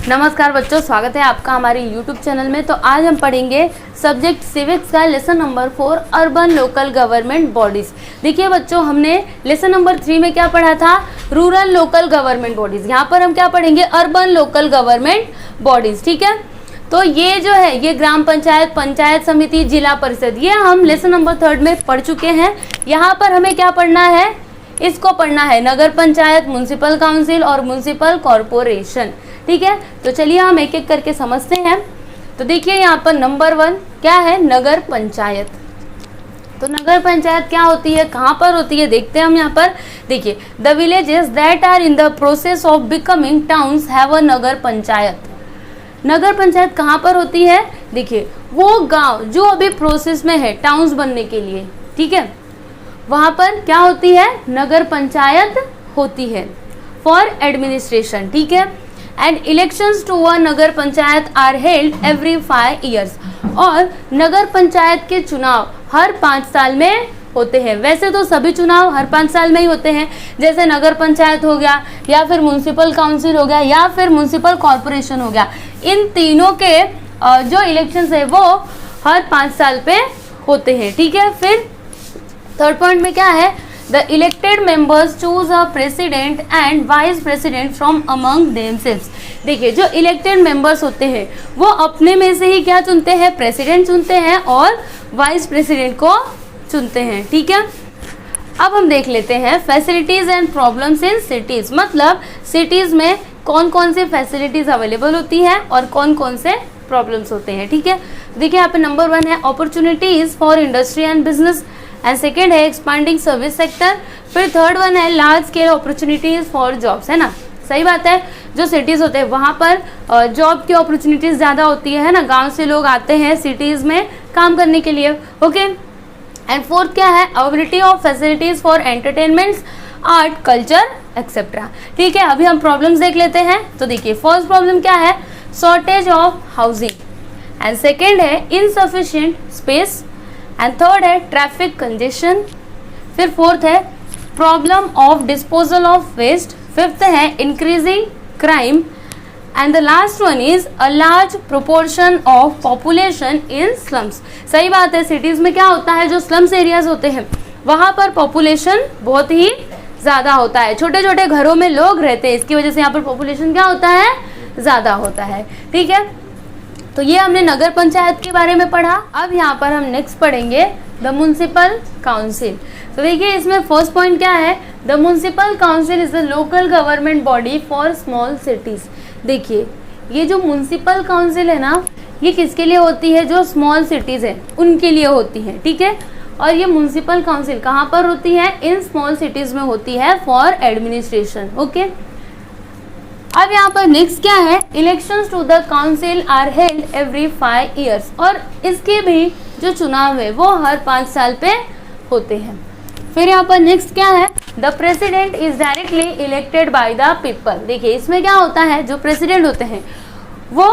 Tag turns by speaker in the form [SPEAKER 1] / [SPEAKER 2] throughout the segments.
[SPEAKER 1] नमस्कार बच्चों, स्वागत है आपका हमारे YouTube चैनल में। तो आज हम पढ़ेंगे सब्जेक्ट सिविक्स का lesson number 4 urban local government bodies. देखिए बच्चों, हमने लेसन नंबर 3 में क्या पढ़ा था? Rural local government bodies. यहाँ पर हम क्या पढ़ेंगे? Urban local government bodies. ठीक है, तो ये जो है ये ग्राम पंचायत, पंचायत समिति, जिला परिषद, ये हम लेसन नंबर 3 में पढ़ चुके हैं। यहाँ पर हमें क्या पढ़ना है? इसको पढ़ना है नगर पंचायत, म्युनिसिपल काउंसिल और म्युनिसिपल कॉरपोरेशन। ठीक है, तो चलिए हम एक एक करके समझते हैं। तो देखिए यहाँ पर नंबर 1 क्या है? नगर पंचायत। तो नगर पंचायत क्या होती है, कहाँ पर होती है, देखते हैं हम यहाँ पर। देखिए, the villages that are in the process of becoming towns have a नगर पंचायत। नगर पंचायत कहाँ पर होती है? देखिए, वो गांव जो अभी प्रोसेस में है टाउन्स बनने के लिए, ठीक है, वहाँ पर क्या होती है? नगर पंचायत होती है फॉर एडमिनिस्ट्रेशन। ठीक है, and elections to a Nagar panchayat are held every 5 years। और नगर पंचायत के चुनाव हर 5 साल में होते हैं। वैसे तो सभी चुनाव हर 5 साल में ही होते हैं, जैसे नगर पंचायत हो गया, या फिर म्युनिसिपल काउंसिल हो गया, या फिर म्युनिसिपल कॉरपोरेशन हो गया। इन तीनों के जो इलेक्शंस है वो हर 5 साल पे होते हैं। ठीक है, फिर थर्ड पॉइंट में क्या है? The elected members choose a president and vice president from among themselves. देखिए, जो इलेक्टेड मेंबर्स होते हैं वो अपने में से ही क्या चुनते हैं? प्रेसिडेंट चुनते हैं और वाइस प्रेसिडेंट को चुनते हैं। ठीक है, अब हम देख लेते हैं facilities and problems in cities. मतलब सिटीज में कौन कौन से फैसिलिटीज अवेलेबल होती है और कौन कौन से प्रॉब्लम्स होते हैं। ठीक है, देखिए यहाँ पे नंबर 1 है opportunities for industry and business, and second है एक्सपांडिंग सर्विस सेक्टर। फिर थर्ड वन है large scale opportunities for jobs, है ना। सही बात है, जो सिटीज़ होते हैं वहाँ पर जॉब की अपॉर्चुनिटीज़ ज़्यादा होती है ना। गांव से लोग आते हैं सिटीज़ में काम करने के लिए। ओके, एंड फोर्थ क्या है? Availability of facilities for entertainments, art, culture etcetera. ठीक है, अभी हम प्रॉब्लम्स देख लेते हैं। तो देखिए, फर्स्ट प्रॉब्लम क्या है? Shortage of housing, and second है इनसफिशिएंट स्पेस, एंड थर्ड है ट्रैफिक कंजेशन। फिर फोर्थ है problem of disposal of waste. Fifth है increasing crime, and the last one is a large proportion of population in slums. सही बात है, cities में क्या होता है? जो स्लम्स एरियाज होते हैं वहाँ पर पॉपुलेशन बहुत ही ज़्यादा होता है, छोटे छोटे घरों में लोग रहते हैं, इसकी वजह से यहाँ पर पॉपुलेशन क्या होता है? ज़्यादा होता है। ठीक है, तो ये हमने नगर पंचायत के बारे में पढ़ा। अब यहाँ पर हम नेक्स्ट पढ़ेंगे द म्युनिसिपल काउंसिल। तो देखिए, इसमें फर्स्ट पॉइंट क्या है? The municipal council is the local government body for small cities. देखिए, ये जो म्युनिसिपल काउंसिल है ना, ये किसके लिए होती है? जो स्मॉल सिटीज है उनके लिए होती है। ठीक है, और ये म्युनिसिपल काउंसिल कहाँ पर होती है? इन स्मॉल सिटीज में होती है फॉर एडमिनिस्ट्रेशन। ओके, अब यहाँ पर नेक्स्ट क्या है? Elections to the council are held every 5 years। और इसके भी जो चुनाव है वो हर 5 साल पे होते हैं। फिर यहाँ पर नेक्स्ट क्या है? The president is directly elected by the people. देखिए, इसमें क्या होता है? जो प्रेसिडेंट होते हैं वो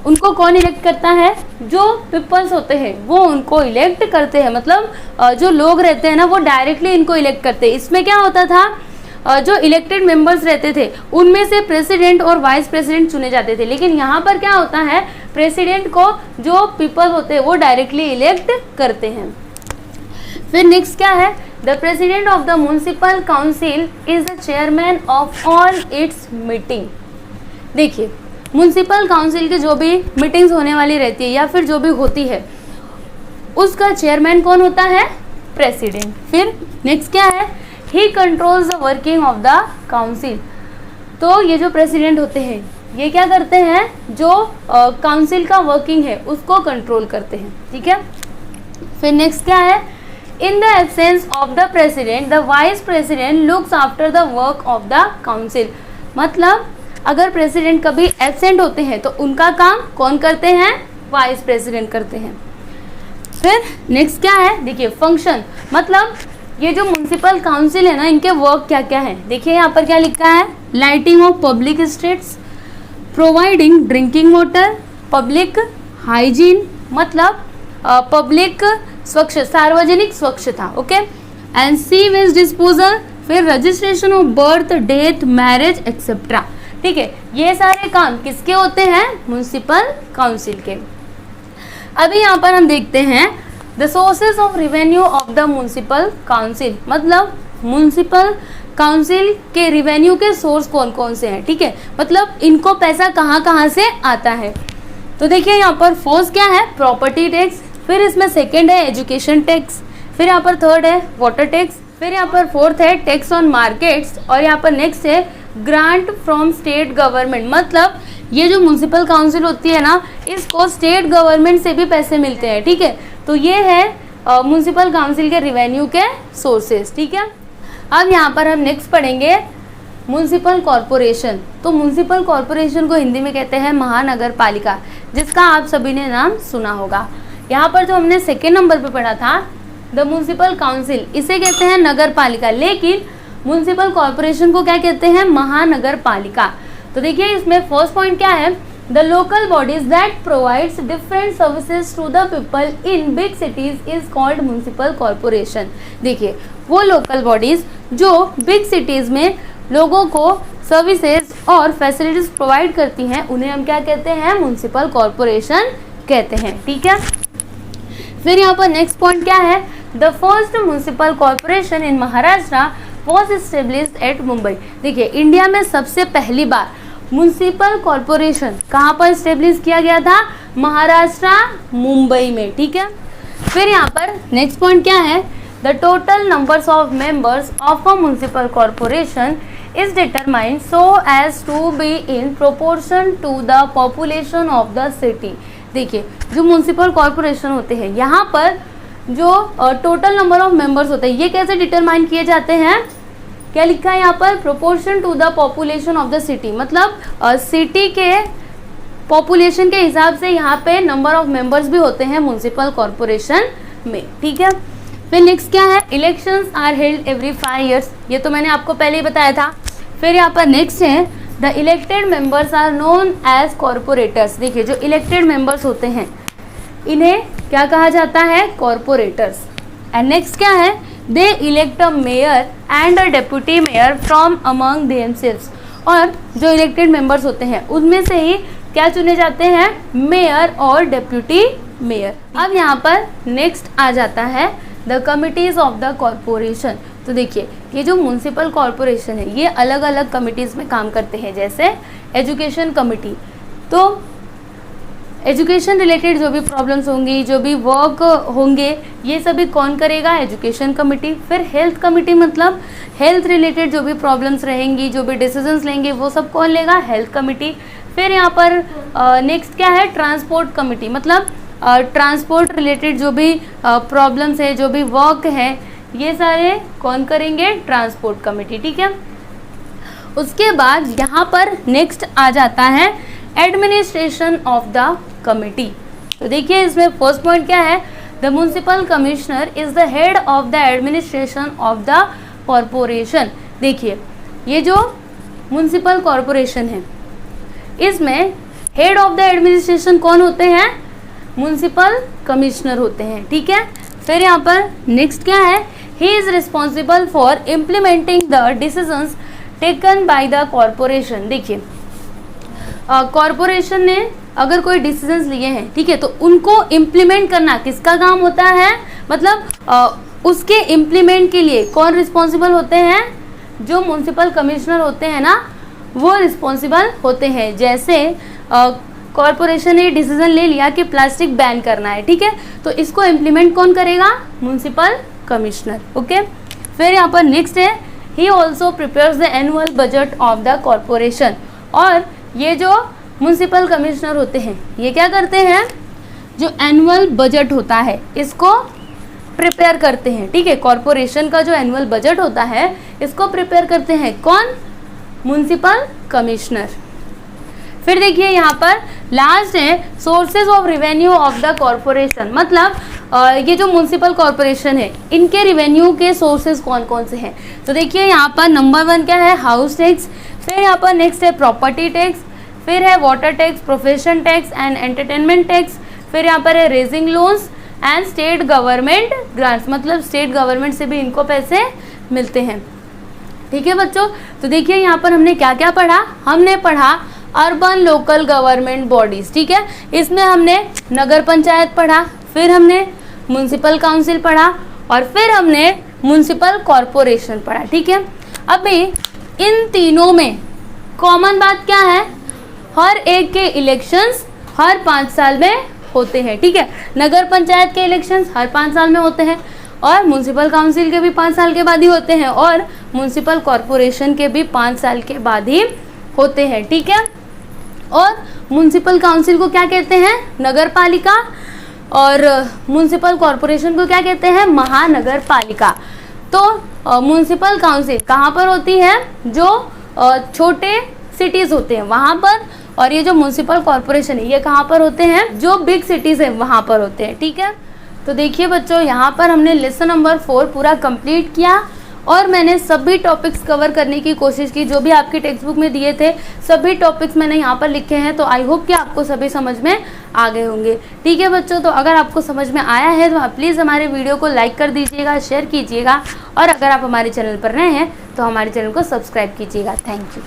[SPEAKER 1] उनको कौन इलेक्ट करता है? जो पीपल्स होते हैं वो उनको इलेक्ट करते हैं। मतलब जो लोग रहते हैं ना वो डायरेक्टली इनको इलेक्ट करते हैं। इसमें क्या होता था? जो इलेक्टेड मेंबर्स रहते थे उनमें से प्रेसिडेंट और वाइस प्रेसिडेंट चुने जाते थे, लेकिन यहाँ पर क्या होता है? प्रेसिडेंट को जो पीपल होते हैं वो डायरेक्टली इलेक्ट करते हैं। फिर नेक्स्ट क्या है? The president of the municipal council is the chairman of all it's meeting. देखिए, म्युनिसिपल काउंसिल की जो भी मीटिंग्स होने वाली रहती है या फिर जो भी होती है उसका चेयरमैन कौन होता है? प्रेसिडेंट। फिर नेक्स्ट क्या है? ही controls the working of the council. तो ये जो प्रेसिडेंट होते हैं ये क्या करते हैं? जो काउंसिल का वर्किंग है उसको कंट्रोल करते हैं। ठीक है, फिर नेक्स्ट क्या है? In the absence of the president the vice president looks after the work of the council. मतलब अगर प्रेसिडेंट कभी एब्सेंट होते हैं तो उनका काम कौन करते हैं? वाइस प्रेसिडेंट करते हैं। फिर नेक्स्ट क्या है? देखिए, फंक्शन। मतलब ये जो म्युनिसिपल काउंसिल है ना, इनके वर्क क्या क्या है? देखिए यहाँ पर क्या लिखा है? Lighting of public streets, providing drinking water, public hygiene, मतलब पब्लिक स्वच्छ, सार्वजनिक स्वच्छता। Okay, and c waste disposal. फिर registration of birth, death, marriage etcetera. ठीक है, ये सारे काम किसके होते हैं? म्युनिसिपल काउंसिल के। अभी यहाँ पर हम देखते हैं the sources of revenue of the municipal council, मतलब म्युनिसिपल काउंसिल के रिवेन्यू के सोर्स कौन कौन से हैं, ठीक है, मतलब इनको पैसा कहाँ कहाँ से आता है। तो देखिए यहाँ पर फर्स्ट क्या है? प्रॉपर्टी टैक्स, फिर इसमें सेकंड है एजुकेशन टैक्स, फिर यहाँ पर थर्ड है वाटर टैक्स, फिर यहाँ पर फोर्थ है टैक्स ऑन मार्केट्स, और यहाँ पर नेक्स्ट है ग्रांट फ्रॉम स्टेट गवर्नमेंट। मतलब ये जो म्युनिसिपल काउंसिल होती है ना, इसको स्टेट गवर्नमेंट से भी पैसे मिलते हैं, ठीक है। तो ये है म्युनिसिपल काउंसिल के रिवेन्यू के सोर्सेज, ठीक है। अब यहाँ पर हम नेक्स्ट पढ़ेंगे म्युनिसिपल कॉरपोरेशन। तो म्युनिसिपल कॉरपोरेशन को हिंदी में कहते हैं महानगर पालिका, जिसका आप सभी ने नाम सुना होगा। यहाँ पर जो हमने सेकेंड नंबर पे पढ़ा था द म्युनिसिपल काउंसिल, इसे कहते हैं नगर पालिका, लेकिन म्युनिसिपल कॉरपोरेशन को क्या कहते हैं? महानगर पालिका। तो देखिए इसमें फर्स्ट पॉइंट क्या है? The local bodies that provides different services to the people in big cities is called municipal corporation. देखिए वो लोकल बॉडीज जो बिग सिटीज में लोगों को सर्विसेज और फैसिलिटीज प्रोवाइड करती हैं, उन्हें हम क्या कहते हैं? म्युनिसिपल कॉरपोरेशन कहते हैं, ठीक है। फिर यहाँ पर नेक्स्ट पॉइंट क्या है? The first municipal corporation in Maharashtra was established at Mumbai. देखिए इंडिया में सबसे पहली बार म्युनिसिपल कॉरपोरेशन कहाँ पर एस्टेब्लिश किया गया था? महाराष्ट्र, मुंबई में, ठीक है। फिर यहाँ पर नेक्स्ट पॉइंट क्या है? The total numbers of members of a municipal corporation is determined so as to be in proportion to the population of the city। देखिए जो म्युनिसिपल कॉरपोरेशन होते हैं, यहाँ पर जो टोटल नंबर ऑफ मेंबर्स होते हैं, ये कैसे डिटरमाइन किए जाते हैं? क्या लिखा है यहाँ पर? Proportion to the population of the city, मतलब सिटी के पॉपुलेशन के हिसाब से यहाँ पे नंबर ऑफ मेंबर्स भी होते हैं म्युनिसिपल कॉरपोरेशन में, ठीक है। फिर नेक्स्ट क्या है? Elections are held every 5 years, ये तो मैंने आपको पहले ही बताया था। फिर यहाँ पर नेक्स्ट है the elected members are known as corporators. देखिए जो इलेक्टेड मेंबर्स होते हैं इन्हें क्या कहा जाता है? कॉरपोरेटर्स। एंड नेक्स्ट क्या है? They elect a mayor and a deputy mayor from among themselves. और जो इलेक्टेड मेंबर्स होते हैं उनमें से ही क्या चुने जाते हैं? मेयर और डेप्यूटी मेयर। अब यहाँ पर नेक्स्ट आ जाता है the committees of the corporation. तो देखिए ये जो म्युनिसिपल कॉरपोरेशन है ये अलग अलग कमिटीज़ में काम करते हैं, जैसे एजुकेशन कमिटी। तो एजुकेशन रिलेटेड जो भी प्रॉब्लम्स होंगी, जो भी वर्क होंगे, ये सभी कौन करेगा? Education committee. फिर हेल्थ कमिटी, मतलब हेल्थ रिलेटेड जो भी प्रॉब्लम्स रहेंगी, जो भी डिसीजंस लेंगे, वो सब कौन लेगा? Health committee. फिर यहाँ पर नेक्स्ट क्या है? ट्रांसपोर्ट कमिटी, मतलब ट्रांसपोर्ट रिलेटेड जो भी प्रॉब्लम्स है, जो भी वर्क है, ये सारे कौन करेंगे? ट्रांसपोर्ट कमिटी, ठीक है। उसके बाद यहाँ पर नेक्स्ट आ जाता है एडमिनिस्ट्रेशन ऑफ द कमिटी। तो देखिए इसमें फर्स्ट पॉइंट क्या है? The municipal commissioner is the head of the administration of the corporation. देखिए ये जो म्युनिसिपल कॉरपोरेशन है इसमें हेड ऑफ द एडमिनिस्ट्रेशन कौन होते हैं? म्युनिसिपल कमिश्नर होते हैं, ठीक है। फिर यहाँ पर नेक्स्ट क्या है? He is responsible for implementing the decisions taken by the corporation. देखिए कॉरपोरेशन ने अगर कोई डिसीजंस लिए हैं, ठीक है, तो उनको इम्प्लीमेंट करना किसका काम होता है? मतलब उसके इम्प्लीमेंट के लिए कौन रिस्पॉन्सिबल होते हैं? जो म्युनिसिपल कमिश्नर होते हैं ना, वो रिस्पॉन्सिबल होते हैं। जैसे कॉरपोरेशन ने डिसीजन ले लिया कि प्लास्टिक बैन करना है, ठीक है, तो इसको इम्प्लीमेंट कौन करेगा? Municipal commissioner, okay. फिर यहाँ पर नेक्स्ट है he also prepares the annual budget of the corporation. और ये जो म्युनिसिपल कमिश्नर होते हैं ये क्या करते हैं? जो एनुअल बजट होता है इसको प्रिपेयर करते हैं, ठीक है। कॉरपोरेशन का जो एनुअल बजट होता है इसको प्रिपेयर करते हैं कौन? Municipal commissioner. फिर देखिए यहाँ पर लास्ट है sources of revenue of the corporation. मतलब ये जो म्युनिसिपल कॉरपोरेशन है इनके रिवेन्यू के सोर्सेज कौन कौन से हैं? तो देखिए यहाँ पर नंबर 1 क्या है? House tax. फिर यहाँ पर नेक्स्ट है प्रॉपर्टी टैक्स। फिर है water tax, profession tax and entertainment tax. फिर यहाँ पर है raising loans and state government grants, मतलब स्टेट गवर्नमेंट से भी इनको पैसे मिलते हैं। ठीक है बच्चों, तो देखिए यहाँ पर हमने क्या क्या पढ़ा। हमने पढ़ा अर्बन लोकल गवर्नमेंट बॉडीज, ठीक है, इसमें हमने नगर पंचायत पढ़ा, फिर हमने म्युनिसिपल काउंसिल पढ़ा और फिर हमने म्युनिसिपल कॉरपोरेशन पढ़ा, ठीक है। अभी इन तीनों में कॉमन बात क्या है, हर एक के इलेक्शंस हर 5 साल में होते हैं, ठीक है। नगर पंचायत के इलेक्शंस हर 5 साल में होते हैं और म्युनिसिपल काउंसिल के भी 5 साल के बाद ही होते हैं और म्युनिसिपल कॉरपोरेशन के भी 5 साल के बाद ही होते हैं, ठीक है। और म्युनिसिपल काउंसिल को क्या कहते हैं, नगर पालिका, और म्युनिसिपल कॉरपोरेशन को क्या कहते हैं, महानगर पालिका। तो म्युनिसिपल काउंसिल कहाँ पर होती है, जो छोटे सिटीज़ होते हैं वहाँ पर, और ये जो म्युनिसिपल कॉरपोरेशन है ये कहाँ पर होते हैं, जो बिग सिटीज़ हैं वहाँ पर होते हैं, ठीक है। तो देखिए बच्चों, यहाँ पर हमने लेसन नंबर 4 पूरा कंप्लीट किया और मैंने सभी टॉपिक्स कवर करने की कोशिश की जो भी आपकी टेक्स्ट बुक में दिए थे, सभी टॉपिक्स मैंने यहाँ पर लिखे हैं। तो आई होप कि आपको सभी समझ में आ गए होंगे, ठीक है बच्चों। तो अगर आपको समझ में आया है तो आप प्लीज़ हमारे वीडियो को लाइक कर दीजिएगा, शेयर कीजिएगा और अगर आप हमारे चैनल पर नए हैं तो हमारे चैनल को सब्सक्राइब कीजिएगा। Thank you.